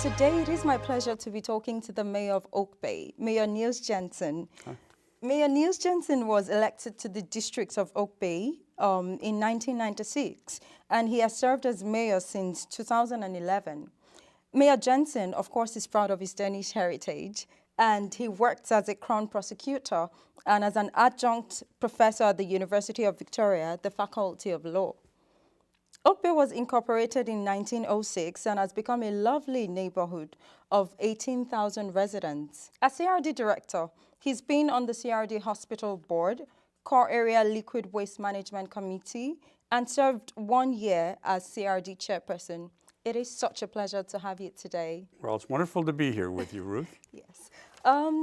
Today, it is my pleasure to be talking to the Mayor of Oak Bay, Mayor Nils Jensen. Hi. Mayor Nils Jensen was elected to the district of Oak Bay in 1996, and he has served as mayor since 2011. Mayor Jensen, of course, is proud of his Danish heritage, and he works as a Crown prosecutor and as an adjunct professor at the University of Victoria, the Faculty of Law. Oak Bay was incorporated in 1906 and has become a lovely neighborhood of 18,000 residents. As CRD director, he's been on the CRD Hospital Board, Core Area Liquid Waste Management Committee, and served 1 year as CRD chairperson. It is such a pleasure to have you today. Well, it's wonderful to be here with you, Ruth. Yes.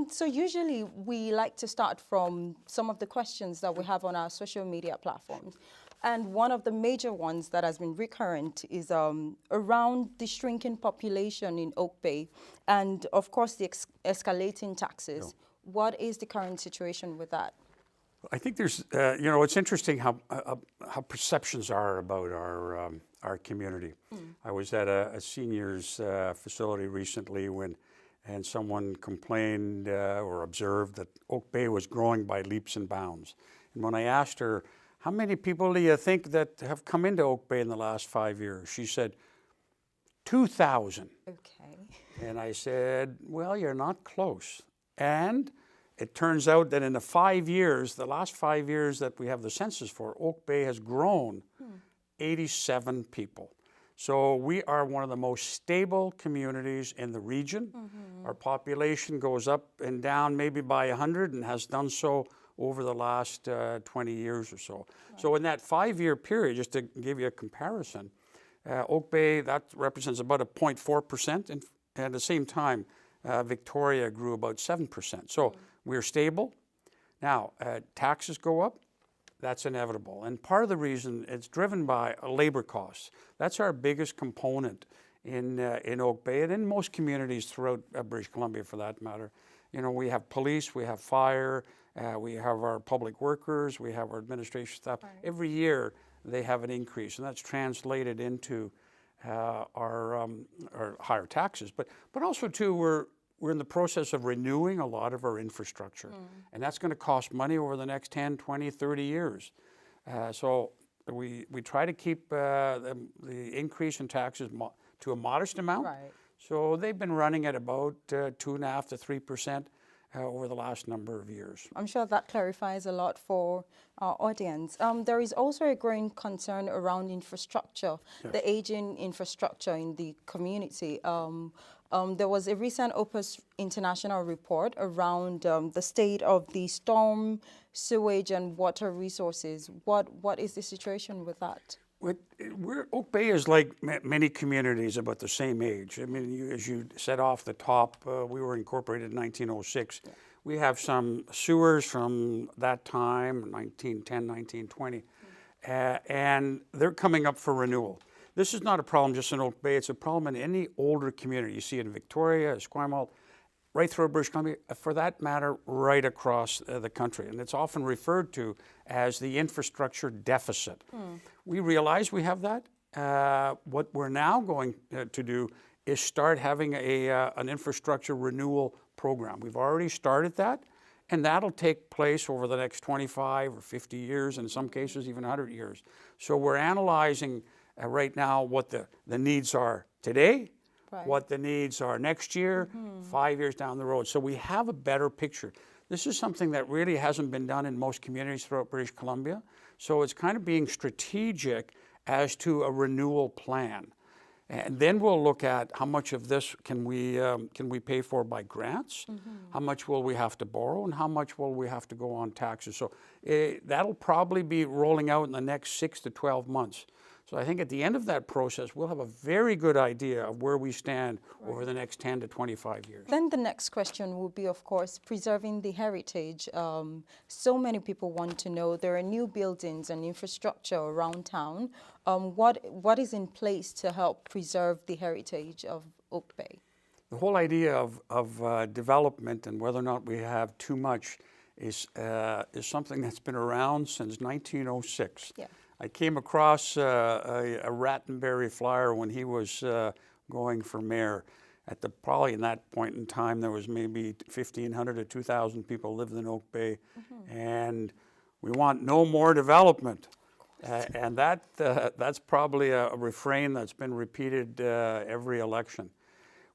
So usually we like to start from some of the questions that we have on our social media platforms. And one of the major ones that has been recurrent is around the shrinking population in Oak Bay and, of course, the escalating taxes. Yeah. What is the current situation with that? I think there's, it's interesting how perceptions are about our community. I was at a seniors facility recently and someone complained or observed that Oak Bay was growing by leaps and bounds. And when I asked her, how many people do you think that have come into Oak Bay in the last 5 years? She said, 2,000. Okay. And I said, well, you're not close. And it turns out that in the 5 years, the last 5 years that we have the census for, Oak Bay has grown 87 people. So we are one of the most stable communities in the region. Our population goes up and down maybe by 100 and has done so over the last 20 years or so. Right. So in that 5-year period, just to give you a comparison, Oak Bay, that represents about a 0.4%. And at the same time, Victoria grew about 7%. So we're stable. Now, taxes go up. That's inevitable. And part of the reason it's driven by labor costs. That's our biggest component in Oak Bay and in most communities throughout British Columbia for that matter. You know, we have police, we have fire, we have our public workers, we have our administration staff. Right. Every year they have an increase, and that's translated into our higher taxes. But also too, we're in the process of renewing a lot of our infrastructure, and that's going to cost money over the next 10, 20, 30 years. So we try to keep the increase in taxes to a modest amount. Right. So they've been running at about 2.5% to 3% over the last number of years. I'm sure that clarifies a lot for our audience. There is also a growing concern around infrastructure, yes. The aging infrastructure in the community. There was a recent Opus International report around the state of the storm, sewage, and water resources. What is the situation with that? Oak Bay is like many communities about the same age. I mean, as you said off the top, we were incorporated in 1906. Yeah. We have some sewers from that time, 1910, 1920, and they're coming up for renewal. This is not a problem just in Oak Bay. It's a problem in any older community. You see it in Victoria, Esquimalt, right through British Columbia, for that matter, right across the country. And it's often referred to as the infrastructure deficit. We realize we have that. What we're now going to do is start having an infrastructure renewal program. We've already started that, and that'll take place over the next 25 or 50 years, in some cases even 100 years. So we're analyzing right now what the needs are today, right. What the needs are next year, 5 years down the road. So we have a better picture. This is something that really hasn't been done in most communities throughout British Columbia. So it's kind of being strategic as to a renewal plan. And then we'll look at how much of this can we pay for by grants, how much will we have to borrow, and how much will we have to go on taxes. So that'll probably be rolling out in the next 6 to 12 months. So I think at the end of that process, we'll have a very good idea of where we stand over the next 10 to 25 years. Then the next question will be, of course, preserving the heritage. So many people want to know, there are new buildings and infrastructure around town. What is in place to help preserve the heritage of Oak Bay? The whole idea of development and whether or not we have too much is something that's been around since 1906. Yeah. I came across a Rattenberry flyer when he was going for mayor. Probably in that point in time, there was maybe 1,500 to 2,000 people lived in Oak Bay, and we want no more development. And that's probably a refrain that's been repeated every election.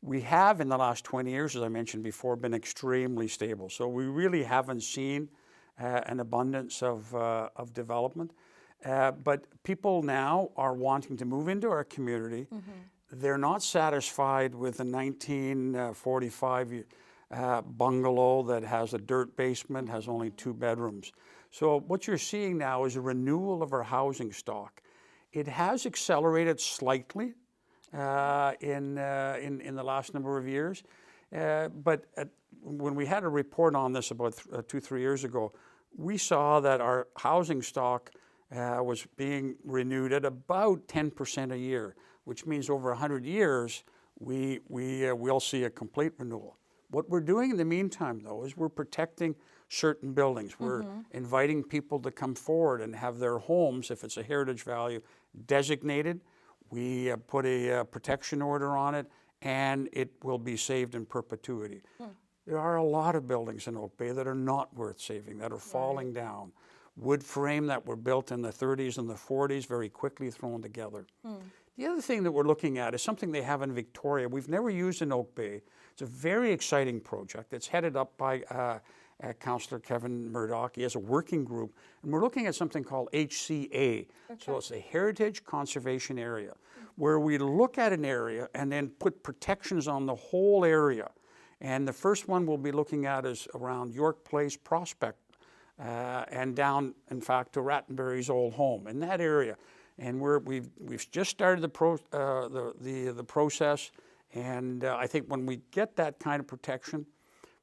We have, in the last 20 years, as I mentioned before, been extremely stable. So we really haven't seen an abundance of development. But people now are wanting to move into our community. They're not satisfied with the 1945 bungalow that has a dirt basement, has only 2 bedrooms. So what you're seeing now is a renewal of our housing stock. It has accelerated slightly in the last number of years, but when we had a report on this about 2-3 years ago, we saw that our housing stock was being renewed at about 10% a year, which means over 100 years we'll see a complete renewal. What we're doing in the meantime, though, is we're protecting certain buildings. We're inviting people to come forward and have their homes, if it's a heritage value, designated. We put a protection order on it, and it will be saved in perpetuity. There are a lot of buildings in Oak Bay that are not worth saving, that are falling down. Wood frame that were built in the 30s and the 40s, very quickly thrown together. The other thing that we're looking at is something they have in Victoria. We've never used in Oak Bay. It's a very exciting project. It's headed up by Councillor Kevin Murdoch. He has a working group, and we're looking at something called HCA. So it's a Heritage Conservation Area, where we look at an area and then put protections on the whole area. And the first one we'll be looking at is around York Place Prospect, and down, in fact, to Rattenbury's old home in that area. And we've just started the process, and I think when we get that kind of protection,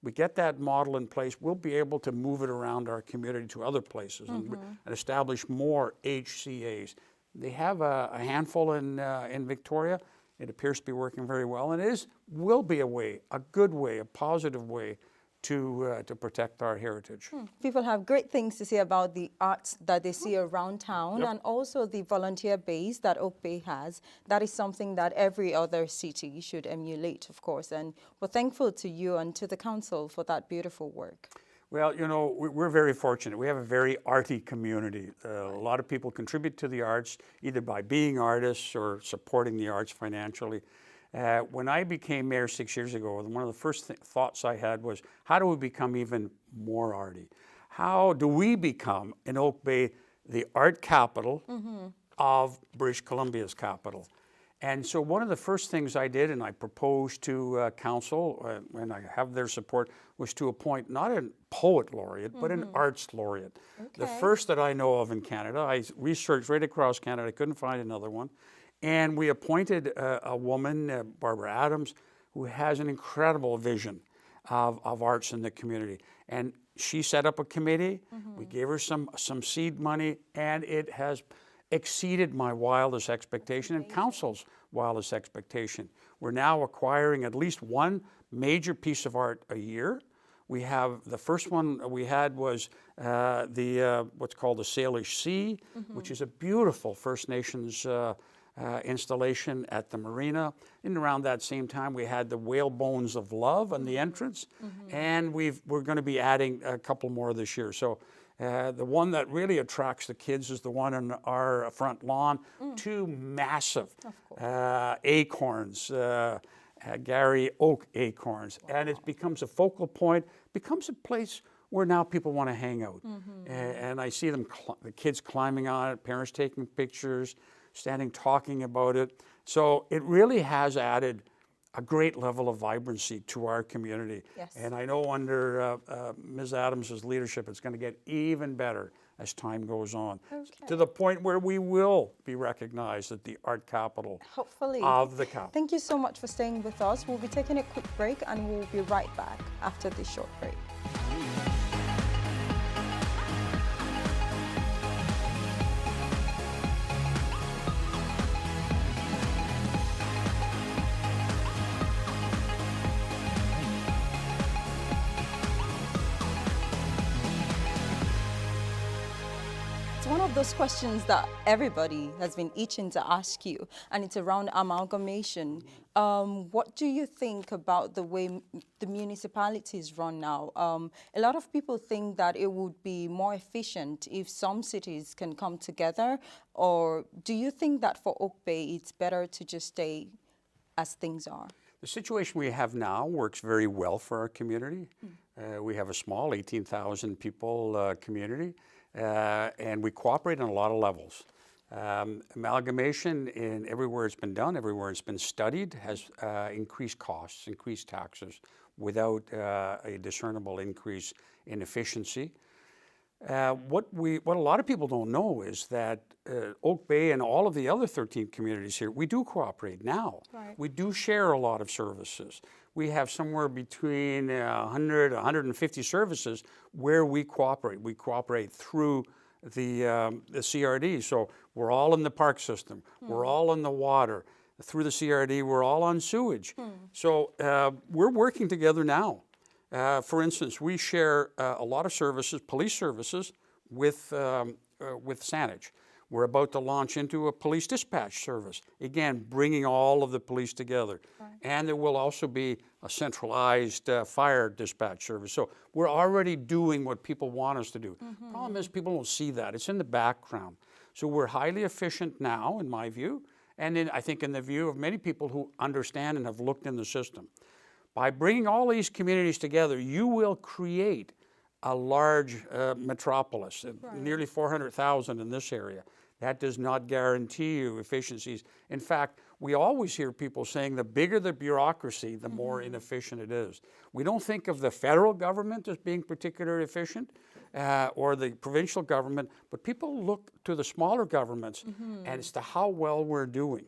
we get that model in place, we'll be able to move it around our community to other places and establish more HCAs. They have a handful in Victoria. It appears to be working very well, and will be a way, a good way, a positive way to protect our heritage. People have great things to say about the arts that they see around town, and also the volunteer base that Oak Bay has. That is something that every other city should emulate, of course, and we're thankful to you and to the council for that beautiful work. Well, you know, we're very fortunate. We have a very arty community. A lot of people contribute to the arts, either by being artists or supporting the arts financially. When I became mayor 6 years ago, one of the first thoughts I had was, how do we become even more arty? How do we become, in Oak Bay, the art capital of British Columbia's capital? And so one of the first things I did, and I proposed to council, and I have their support, was to appoint not a poet laureate, but an arts laureate. The first that I know of in Canada. I researched right across Canada, I couldn't find another one. And we appointed a woman, Barbara Adams, who has an incredible vision of arts in the community. And she set up a committee. We gave her some seed money, and it has exceeded my wildest expectation and council's wildest expectation. We're now acquiring at least one major piece of art a year. We have, the first one we had was what's called the Salish Sea, which is a beautiful First Nations installation at the marina. And around that same time, we had the Whale Bones of Love on the entrance, and we're going to be adding a couple more this year. So the one that really attracts the kids is the one on our front lawn. 2 massive acorns, Gary Oak acorns, and it becomes a focal point, becomes a place where now people want to hang out. And I see them, the kids climbing on it, parents taking pictures, standing talking about it. So it really has added a great level of vibrancy to our community. And I know under Ms. Adams' leadership, it's going to get even better as time goes on, to the point where we will be recognized as the art capital of the capital. Thank you so much for staying with us. We'll be taking a quick break, and we'll be right back after this short break. those questions that everybody has been itching to ask you, and it's around amalgamation. What do you think about the way the municipalities run now? A lot of people think that it would be more efficient if some cities can come together, or do you think that for Oak Bay it's better to just stay as things are? The situation we have now works very well for our community. We have a small 18,000 people community, and we cooperate on a lot of levels. Amalgamation in everywhere it's been done, everywhere it's been studied, has increased costs, increased taxes, without a discernible increase in efficiency. What a lot of people don't know is that Oak Bay and all of the other 13 communities here, we do cooperate now. Right. We do share a lot of services. We have somewhere between 100, 150 services where we cooperate. We cooperate through the CRD. So we're all in the park system. We're all in the water. Through the CRD, we're all on sewage. So we're working together now. For instance, we share a lot of services, police services, with Saanich. We're about to launch into a police dispatch service, again, bringing all of the police together. Right. And there will also be a centralized fire dispatch service. So we're already doing what people want us to do. Problem is, people don't see that. It's in the background. So we're highly efficient now, in my view, and I think in the view of many people who understand and have looked in the system. By bringing all these communities together, you will create a large metropolis, nearly 400,000 in this area. That does not guarantee you efficiencies. In fact, we always hear people saying the bigger the bureaucracy, the more inefficient it is. We don't think of the federal government as being particularly efficient, or the provincial government, but people look to the smaller governments and as to how well we're doing.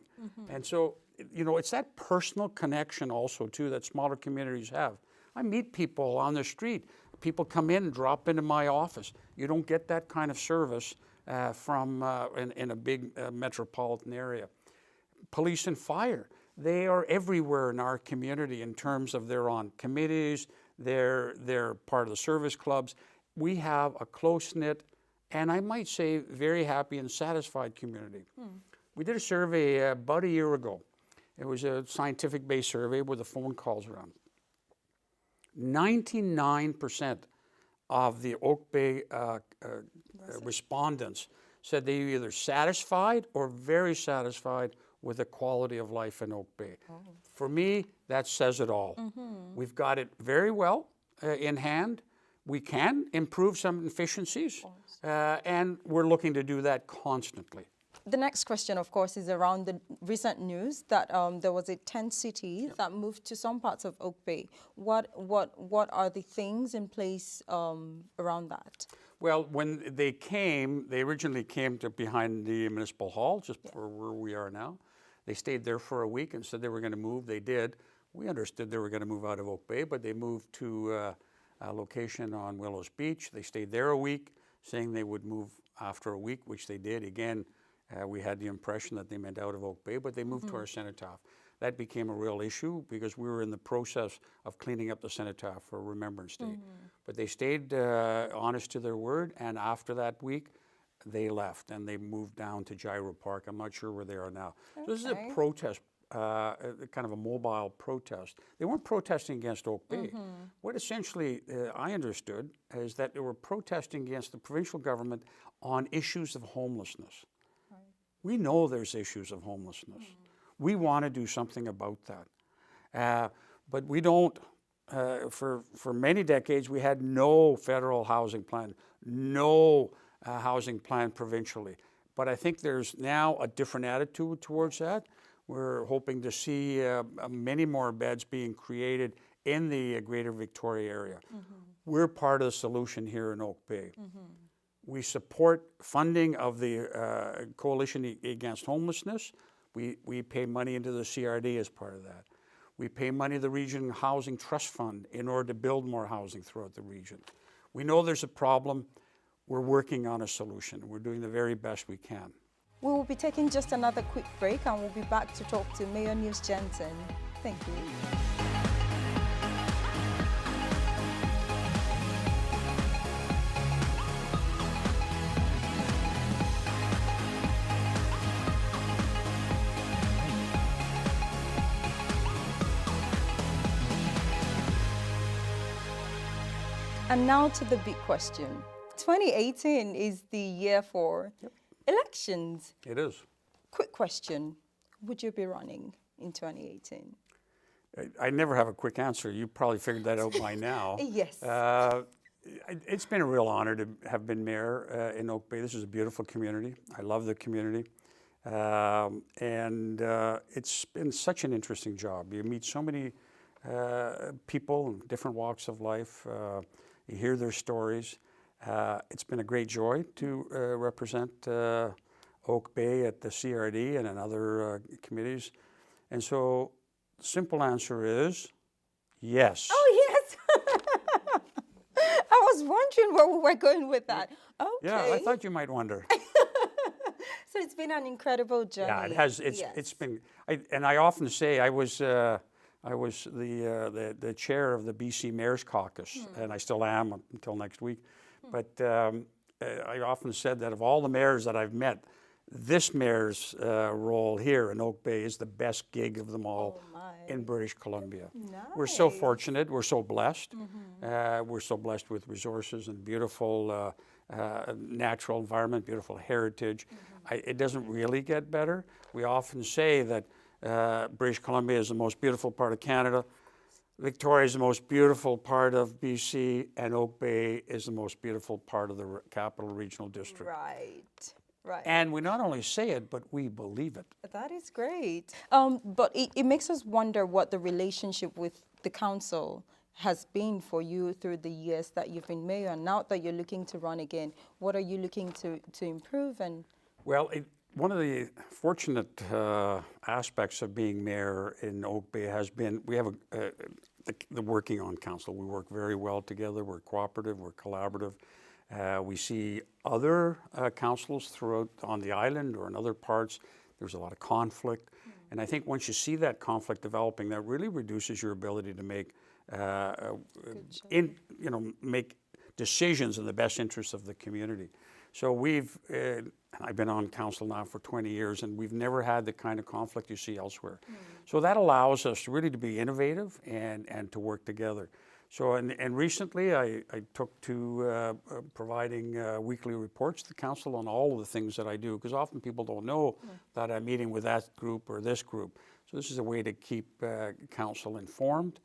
And so, you know, it's that personal connection also too that smaller communities have. I meet people on the street. People come in and drop into my office. You don't get that kind of service in a big metropolitan area. Police and fire, they are everywhere in our community in terms of they're on committees, they're part of the service clubs. We have a close-knit, and I might say very happy and satisfied community. We did a survey about a year ago. It was a scientific-based survey with the phone calls around. 99% of the Oak Bay respondents said they were either satisfied or very satisfied with the quality of life in Oak Bay. For me, that says it all. We've got it very well in hand. We can improve some efficiencies, and we're looking to do that constantly. The next question, of course, is around the recent news that there was a tent city that moved to some parts of Oak Bay. What are the things in place around that? Well, when they originally came to behind the municipal hall, just for where we are now. They stayed there for a week and said they were going to move. They did. We understood they were going to move out of Oak Bay, but they moved to a location on Willows Beach. They stayed there a week, saying they would move after a week, which they did. Again, we had the impression that they meant out of Oak Bay, but they moved to our cenotaph. That became a real issue because we were in the process of cleaning up the cenotaph for Remembrance Day. But they stayed honest to their word, and after that week, they left and they moved down to Gyro Park. I'm not sure where they are now. Okay. So this is a protest, kind of a mobile protest. They weren't protesting against Oak Bay. What essentially I understood is that they were protesting against the provincial government on issues of homelessness. We know there's issues of homelessness. We want to do something about that. But we don't, for many decades, we had no federal housing plan, no housing plan provincially. But I think there's now a different attitude towards that. We're hoping to see many more beds being created in the greater Victoria area. We're part of the solution here in Oak Bay. We support funding of the Coalition Against Homelessness. We pay money into the CRD as part of that. We pay money to the Region Housing Trust Fund in order to build more housing throughout the region. We know there's a problem. We're working on a solution. We're doing the very best we can. We will be taking just another quick break and we'll be back to talk to Mayor Nils Jensen. Thank you. And now to the big question. 2018 is the year for elections. It is. Quick question. Would you be running in 2018? I never have a quick answer. You probably figured that out by now. Yes. It's been a real honor to have been mayor in Oak Bay. This is a beautiful community. I love the community. And it's been such an interesting job. You meet so many people in different walks of life. You hear their stories. It's been a great joy to represent Oak Bay at the CRD and in other committees. And so the simple answer is yes. Oh, yes. I was wondering where we were going with that. Okay. Yeah, I thought you might wonder. So it's been an incredible journey. Yeah, it has. It's been. And I often say I was the chair of the BC Mayor's Caucus, and I still am until next week. But I often said that of all the mayors that I've met, this mayor's role here in Oak Bay is the best gig of them all in British Columbia. Nice. We're so fortunate. We're so blessed. We're so blessed with resources and beautiful natural environment, beautiful heritage. It doesn't really get better. We often say that British Columbia is the most beautiful part of Canada. Victoria is the most beautiful part of BC, and Oak Bay is the most beautiful part of the Capital Regional District. Right, right. And we not only say it, but we believe it. That is great. But it makes us wonder what the relationship with the council has been for you through the years that you've been mayor. And now that you're looking to run again, what are you looking to improve? And well, one of the fortunate aspects of being mayor in Oak Bay has been we have the working on council. We work very well together. We're cooperative. We're collaborative. We see other councils throughout on the island or in other parts. There's a lot of conflict, and I think once you see that conflict developing, that really reduces your ability to make make decisions in the best interest of the community. So I've been on council now for 20 years, and we've never had the kind of conflict you see elsewhere. So that allows us really to be innovative and to work together. So, and recently I took to providing weekly reports to the council on all of the things that I do, because often people don't know that I'm meeting with that group or this group. So this is a way to keep council informed.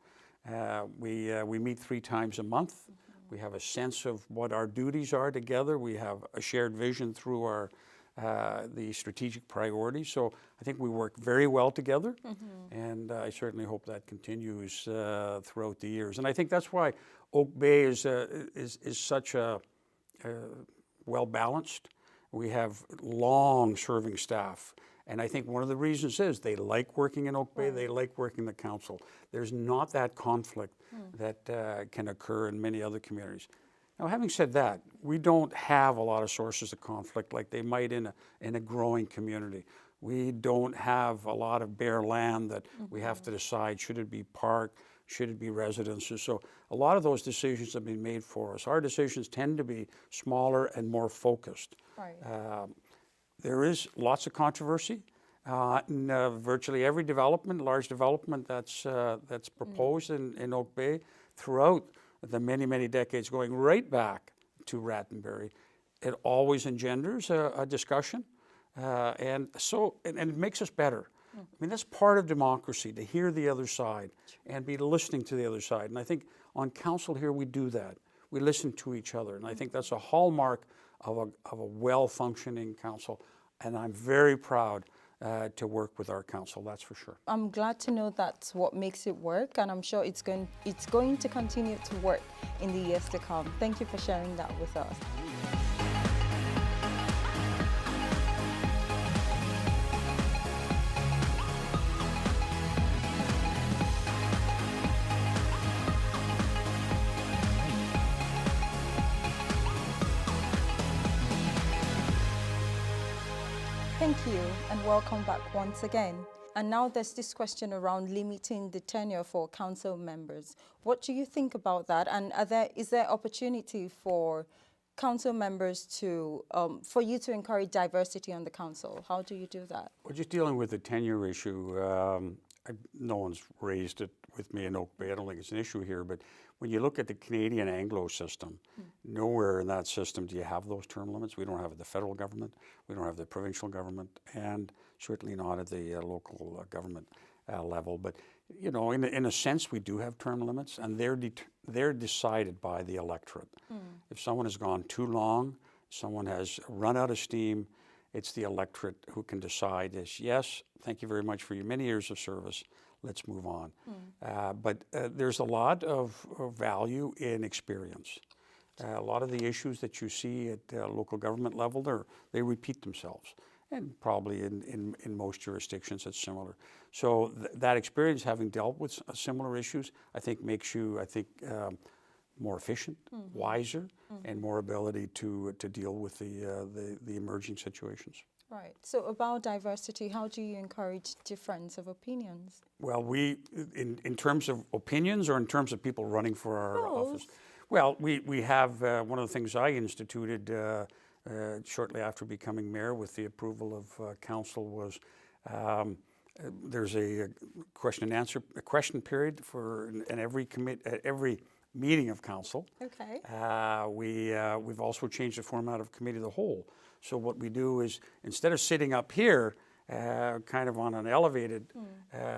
We meet 3 times a month. We have a sense of what our duties are together. We have a shared vision through our the strategic priorities. So I think we work very well together, and I certainly hope that continues throughout the years. And I think that's why Oak Bay is such a well balanced. We have long-serving staff. And I think one of the reasons is they like working in Oak Bay, they like working in the council. There's not that conflict that can occur in many other communities. Now, having said that, we don't have a lot of sources of conflict like they might in a growing community. We don't have a lot of bare land that we have to decide, should it be park, should it be residences? So a lot of those decisions have been made for us. Our decisions tend to be smaller and more focused. right. There is lots of controversy in virtually every development, large development that's proposed in Oak Bay throughout the many decades, going right back to Rattenbury. It always engenders a discussion, and it makes us better. I mean, that's part of democracy, to hear the other side and be listening to the other side. And I think on council here we do that. We listen to each other, and I think that's a hallmark of a well-functioning council, and I'm very proud to work with our council, that's for sure. I'm glad to know that's what makes it work, and I'm sure it's going to continue to work in the years to come. Thank you for sharing that with us. Thank you, and welcome back once again. And now there's this question around limiting the tenure for council members. What do you think about that? And is there opportunity for council members to, for you to encourage diversity on the council? How do you do that? We're just dealing with the tenure issue. no one's raised it with me in Oak Bay. I don't think it's an issue here, but when you look at the Canadian Anglo system, nowhere in that system do you have those term limits. We don't have it at the federal government, we don't have the provincial government, and certainly not at the local government level. But you know, in a sense, we do have term limits, and they're decided by the electorate. If someone has gone too long, someone has run out of steam, it's the electorate who can decide this. Yes, thank you very much for your many years of service. Let's move on. But there's a lot of value in experience. A lot of the issues that you see at local government level, they repeat themselves. And probably in most jurisdictions it's similar. So that experience, having dealt with similar issues, I think makes you, more efficient, wiser, and more ability to deal with the emerging situations. Right. So about diversity, how do you encourage difference of opinions? Well, in terms of opinions or in terms of people running for our Both. office? Well, we have, one of the things I instituted shortly after becoming mayor with the approval of council was there's a question period for in every meeting of council. Okay. We've also changed the format of committee of the whole. So what we do is, instead of sitting up here, kind of on an elevated,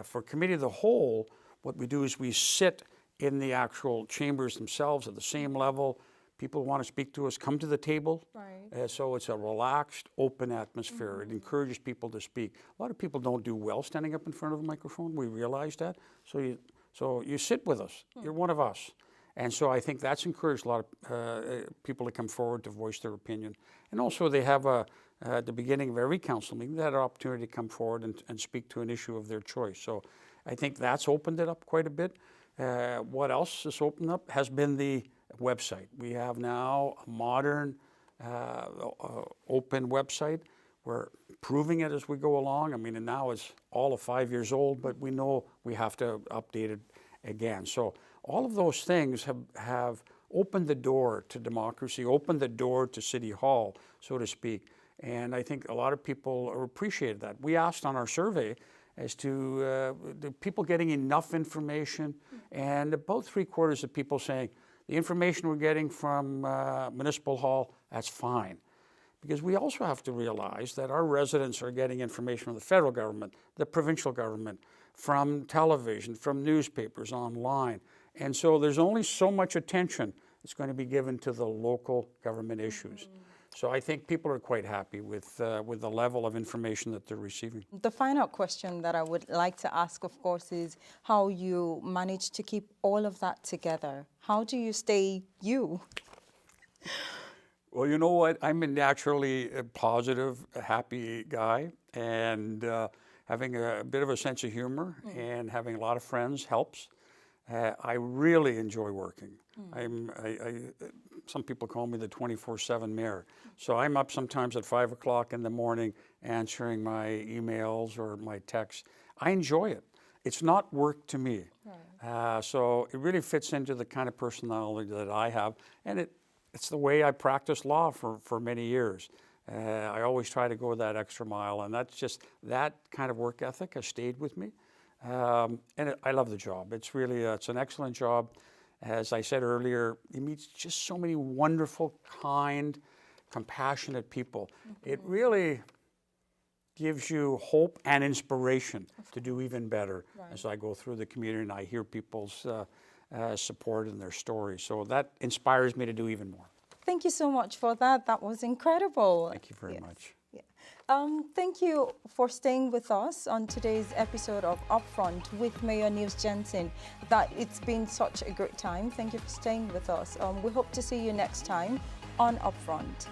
for committee of the whole, what we do is we sit in the actual chambers themselves at the same level. People want to speak to us, come to the table. Right. So it's a relaxed, open atmosphere. It encourages people to speak. A lot of people don't do well standing up in front of a microphone. We realize that. So you sit with us. You're one of us. And so I think that's encouraged a lot of people to come forward to voice their opinion. And also they have at the beginning of every council meeting, they had an opportunity to come forward and speak to an issue of their choice. So I think that's opened it up quite a bit. What else has opened up has been the website. We have now a modern, open website. We're improving it as we go along. I mean, and now it's all of 5 years old, but we know we have to update it again. So all of those things have opened the door to democracy, opened the door to City Hall, so to speak. And I think a lot of people appreciated that. We asked on our survey as to the people getting enough information, and about 3/4 of people saying, the information we're getting from Municipal Hall, that's fine. Because we also have to realize that our residents are getting information from the federal government, the provincial government, from television, from newspapers, online. And so there's only so much attention that's going to be given to the local government issues. So I think people are quite happy with the level of information that they're receiving. The final question that I would like to ask, of course, is how you manage to keep all of that together. How do you stay you? Well, you know what? I'm a naturally positive, happy guy, and having a bit of a sense of humor and having a lot of friends helps. I really enjoy working. Some people call me the 24/7 mayor. So I'm up sometimes at 5 o'clock in the morning answering my emails or my texts. I enjoy it. It's not work to me. Right. So it really fits into the kind of personality that I have, and it's the way I practiced law for many years. I always try to go that extra mile, and that's just that kind of work ethic has stayed with me. And I love the job. It's really, it's an excellent job. As I said earlier, you meet just so many wonderful, kind, compassionate people. It really gives you hope and inspiration to do even better as I go through the community and I hear people's support and their stories. So that inspires me to do even more. Thank you so much for that. That was incredible. Thank you very much. Yeah. Thank you for staying with us on today's episode of Upfront with Mayor Nils Jensen. It's been such a great time. Thank you for staying with us. We hope to see you next time on Upfront.